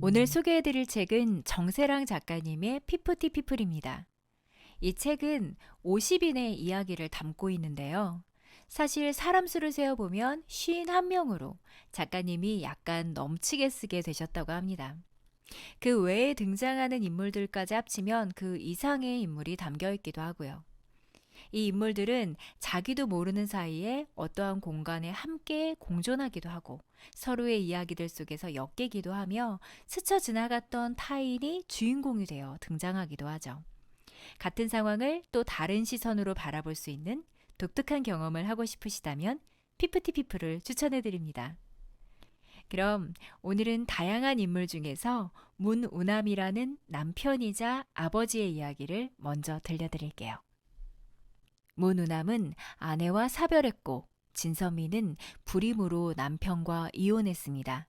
오늘 소개해드릴 책은 정세랑 작가님의 피프티 피플입니다. 이 책은 50인의 이야기를 담고 있는데요. 사실 사람 수를 세어보면 51명으로 작가님이 약간 넘치게 쓰게 되셨다고 합니다. 그 외에 등장하는 인물들까지 합치면 그 이상의 인물이 담겨 있기도 하고요. 이 인물들은 자기도 모르는 사이에 어떠한 공간에 함께 공존하기도 하고 서로의 이야기들 속에서 엮이기도 하며 스쳐 지나갔던 타인이 주인공이 되어 등장하기도 하죠. 같은 상황을 또 다른 시선으로 바라볼 수 있는 독특한 경험을 하고 싶으시다면 피프티 피플을 추천해 드립니다. 그럼 오늘은 다양한 인물 중에서 문우남이라는 남편이자 아버지의 이야기를 먼저 들려드릴게요. 문우남은 아내와 사별했고 진선미는 불임으로 남편과 이혼했습니다.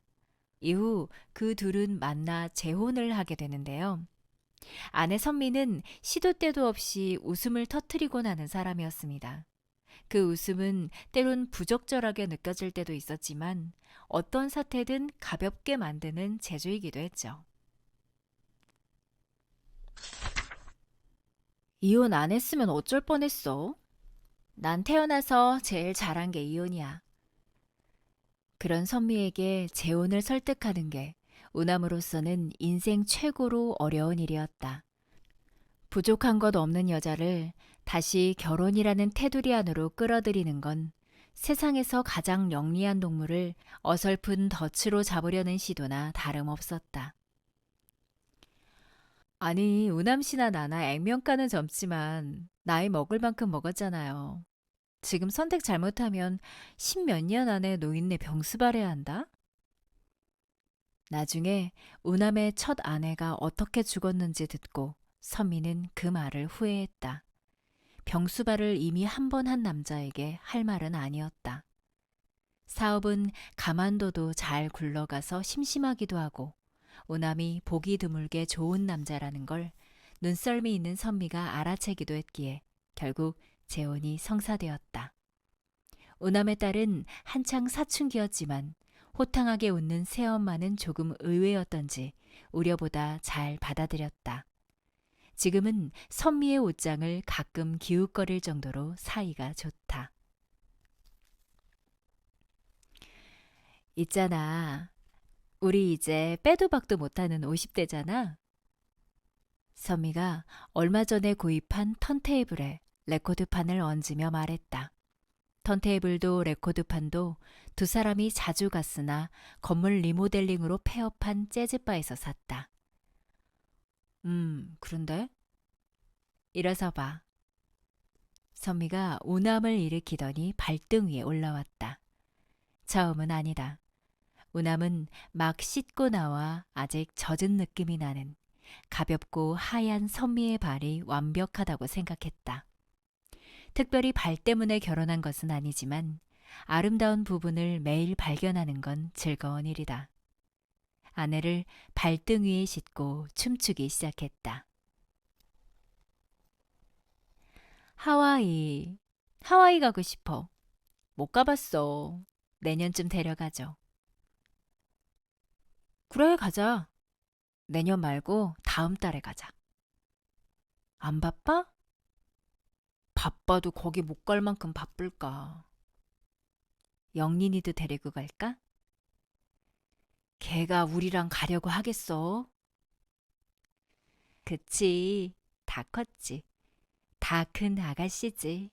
이후 그 둘은 만나 재혼을 하게 되는데요. 아내 선미는 시도 때도 없이 웃음을 터뜨리곤 하는 사람이었습니다. 그 웃음은 때론 부적절하게 느껴질 때도 있었지만 어떤 사태든 가볍게 만드는 재주이기도 했죠. 이혼 안 했으면 어쩔 뻔했어. 난 태어나서 제일 잘한 게 이혼이야. 그런 선미에게 재혼을 설득하는 게 우남으로서는 인생 최고로 어려운 일이었다. 부족한 것 없는 여자를 다시 결혼이라는 테두리 안으로 끌어들이는 건 세상에서 가장 영리한 동물을 어설픈 덫으로 잡으려는 시도나 다름없었다. 아니, 우남 씨나 나나 액면가는 젊지만 나이 먹을 만큼 먹었잖아요. 지금 선택 잘못하면 십몇 년 안에 노인네 병수발해야 한다? 나중에 우남의 첫 아내가 어떻게 죽었는지 듣고 선미는 그 말을 후회했다. 병수발을 이미 한 번 한 남자에게 할 말은 아니었다. 사업은 가만둬도 잘 굴러가서 심심하기도 하고 우남이 보기 드물게 좋은 남자라는 걸 눈썰미 있는 선미가 알아채기도 했기에 결국 재혼이 성사되었다. 우남의 딸은 한창 사춘기였지만 호탕하게 웃는 새엄마는 조금 의외였던지 우려보다 잘 받아들였다. 지금은 선미의 옷장을 가끔 기웃거릴 정도로 사이가 좋다. 있잖아. 우리 이제 빼도 박도 못하는 50대잖아. 선미가 얼마 전에 구입한 턴테이블에 레코드판을 얹으며 말했다. 턴테이블도 레코드판도 두 사람이 자주 갔으나 건물 리모델링으로 폐업한 재즈바에서 샀다. 그런데? 일어서 봐. 선미가 우남을 일으키더니 발등 위에 올라왔다. 처음은 아니다. 우남은 막 씻고 나와 아직 젖은 느낌이 나는 가볍고 하얀 선미의 발이 완벽하다고 생각했다. 특별히 발 때문에 결혼한 것은 아니지만 아름다운 부분을 매일 발견하는 건 즐거운 일이다. 아내를 발등 위에 싣고 춤추기 시작했다. 하와이 가고 싶어. 못 가봤어. 내년쯤 데려가죠. 그래, 가자. 내년 말고 다음 달에 가자. 안 바빠? 바빠도 거기 못 갈 만큼 바쁠까. 영린이도 데리고 갈까? 걔가 우리랑 가려고 하겠어. 그치, 다 컸지. 다 큰 아가씨지.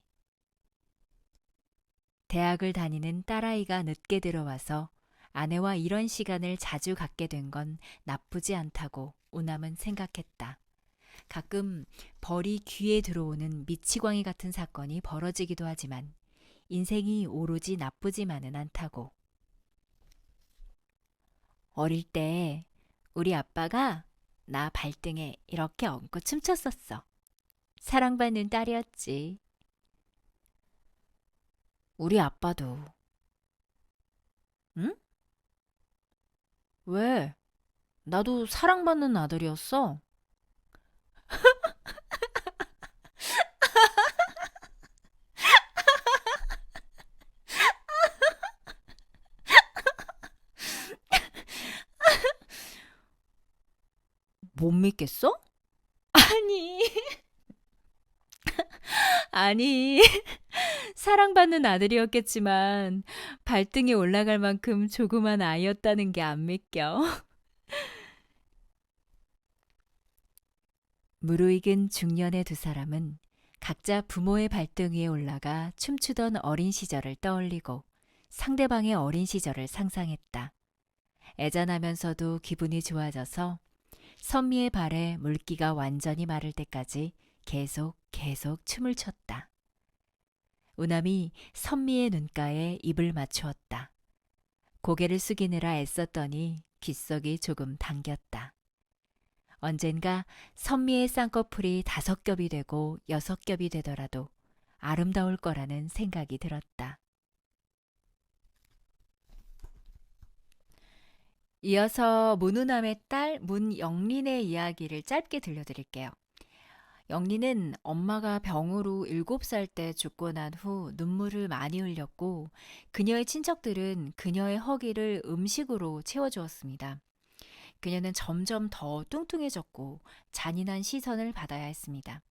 대학을 다니는 딸아이가 늦게 들어와서 아내와 이런 시간을 자주 갖게 된 건 나쁘지 않다고 우남은 생각했다. 가끔 벌이 귀에 들어오는 미치광이 같은 사건이 벌어지기도 하지만 인생이 오로지 나쁘지만은 않다고. 어릴 때 우리 아빠가 나 발등에 이렇게 얹고 춤췄었어. 사랑받는 딸이었지. 우리 아빠도. 응? 왜? 나도 사랑받는 아들이었어. 못 믿겠어? 아니, 아니, 사랑받는 아들이었겠지만 발등에 올라갈 만큼 조그만 아이였다는 게 안 믿겨. 무르익은 중년의 두 사람은 각자 부모의 발등 위에 올라가 춤추던 어린 시절을 떠올리고 상대방의 어린 시절을 상상했다. 애잔하면서도 기분이 좋아져서 선미의 발에 물기가 완전히 마를 때까지 계속 춤을 췄다. 우남이 선미의 눈가에 입을 맞추었다. 고개를 숙이느라 애썼더니 귓속이 조금 당겼다. 언젠가 선미의 쌍꺼풀이 5겹이 되고 6겹이 되더라도 아름다울 거라는 생각이 들었다. 이어서 문우남의 딸 문영린의 이야기를 짧게 들려드릴게요. 영린은 엄마가 병으로 7살 때 죽고 난 후 눈물을 많이 흘렸고 그녀의 친척들은 그녀의 허기를 음식으로 채워주었습니다. 그녀는 점점 더 뚱뚱해졌고 잔인한 시선을 받아야 했습니다.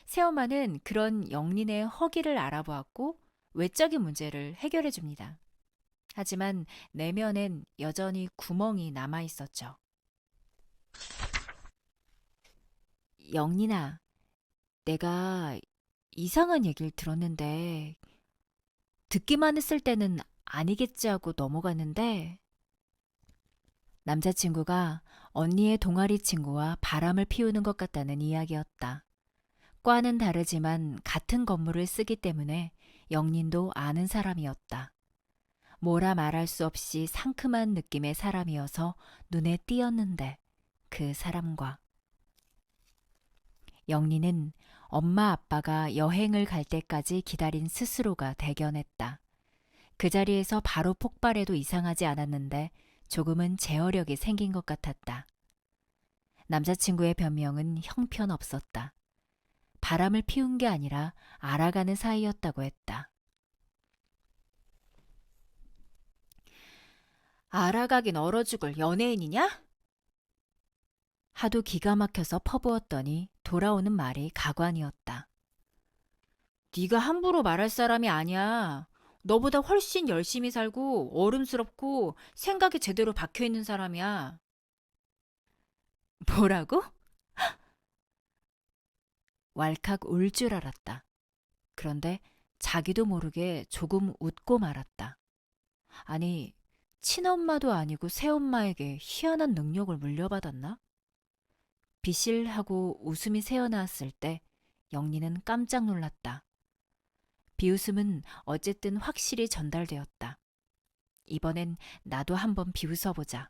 새엄마는 그런 영린의 허기를 알아보았고 외적인 문제를 해결해 줍니다. 하지만 내면엔 여전히 구멍이 남아 있었죠. 영린아, 내가 이상한 얘기를 들었는데 듣기만 했을 때는 아니겠지 하고 넘어갔는데 남자친구가 언니의 동아리 친구와 바람을 피우는 것 같다는 이야기였다. 과는 다르지만 같은 건물을 쓰기 때문에 영린도 아는 사람이었다. 뭐라 말할 수 없이 상큼한 느낌의 사람이어서 눈에 띄었는데 그 사람과 영린은 엄마 아빠가 여행을 갈 때까지 기다린 스스로가 대견했다. 그 자리에서 바로 폭발해도 이상하지 않았는데 조금은 제어력이 생긴 것 같았다. 남자친구의 변명은 형편없었다. 바람을 피운 게 아니라 알아가는 사이였다고 했다. 알아가긴 얼어 죽을 연예인이냐? 하도 기가 막혀서 퍼부었더니 돌아오는 말이 가관이었다. 네가 함부로 말할 사람이 아니야. 너보다 훨씬 열심히 살고 어른스럽고 생각이 제대로 박혀있는 사람이야. 뭐라고? 왈칵 울 줄 알았다. 그런데 자기도 모르게 조금 웃고 말았다. 아니, 친엄마도 아니고 새엄마에게 희한한 능력을 물려받았나? 비실하고 웃음이 새어나왔을 때 영리는 깜짝 놀랐다. 비웃음은 어쨌든 확실히 전달되었다. 이번엔 나도 한번 비웃어보자.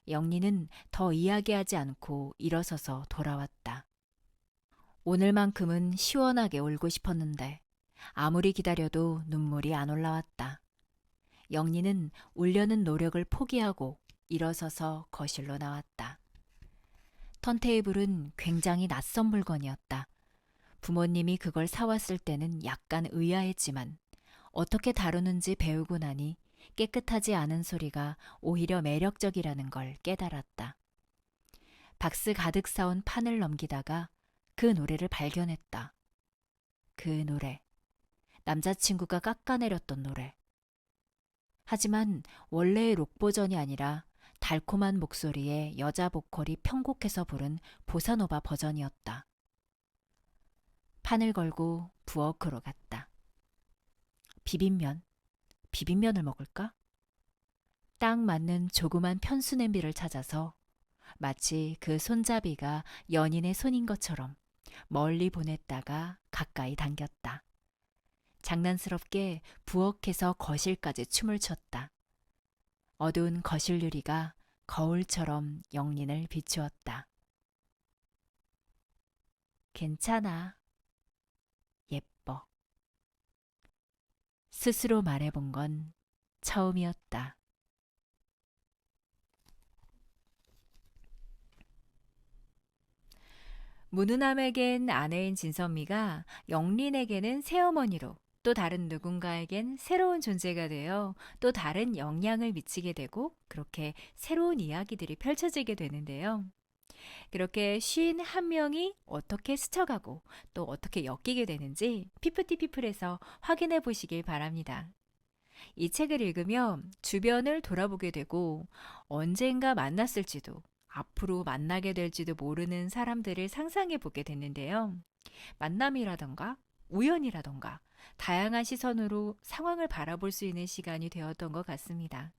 영리는 더 이야기하지 않고 일어서서 돌아왔다. 오늘만큼은 시원하게 울고 싶었는데 아무리 기다려도 눈물이 안 올라왔다. 영리는 울려는 노력을 포기하고 일어서서 거실로 나왔다. 턴테이블은 굉장히 낯선 물건이었다. 부모님이 그걸 사왔을 때는 약간 의아했지만 어떻게 다루는지 배우고 나니 깨끗하지 않은 소리가 오히려 매력적이라는 걸 깨달았다. 박스 가득 쌓은 판을 넘기다가 그 노래를 발견했다. 그 노래. 남자친구가 깎아내렸던 노래. 하지만 원래의 록 버전이 아니라 달콤한 목소리에 여자 보컬이 편곡해서 부른 보사노바 버전이었다. 판을 걸고 부엌으로 갔다. 비빔면을 먹을까? 딱 맞는 조그만 편수 냄비를 찾아서 마치 그 손잡이가 연인의 손인 것처럼 멀리 보냈다가 가까이 당겼다. 장난스럽게 부엌에서 거실까지 춤을 췄다. 어두운 거실 유리가 거울처럼 영린을 비추었다. 괜찮아. 예뻐. 스스로 말해본 건 처음이었다. 문우남에겐 아내인 진선미가 영린에게는 새어머니로 또 다른 누군가에겐 새로운 존재가 되어 또 다른 영향을 미치게 되고 그렇게 새로운 이야기들이 펼쳐지게 되는데요. 그렇게 51명이 어떻게 스쳐가고 또 어떻게 엮이게 되는지 피프티피플에서 확인해 보시길 바랍니다. 이 책을 읽으면 주변을 돌아보게 되고 언젠가 만났을지도 앞으로 만나게 될지도 모르는 사람들을 상상해 보게 됐는데요. 만남이라던가 우연이라던가 다양한 시선으로 상황을 바라볼 수 있는 시간이 되었던 것 같습니다.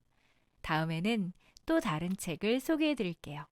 다음에는 또 다른 책을 소개해 드릴게요.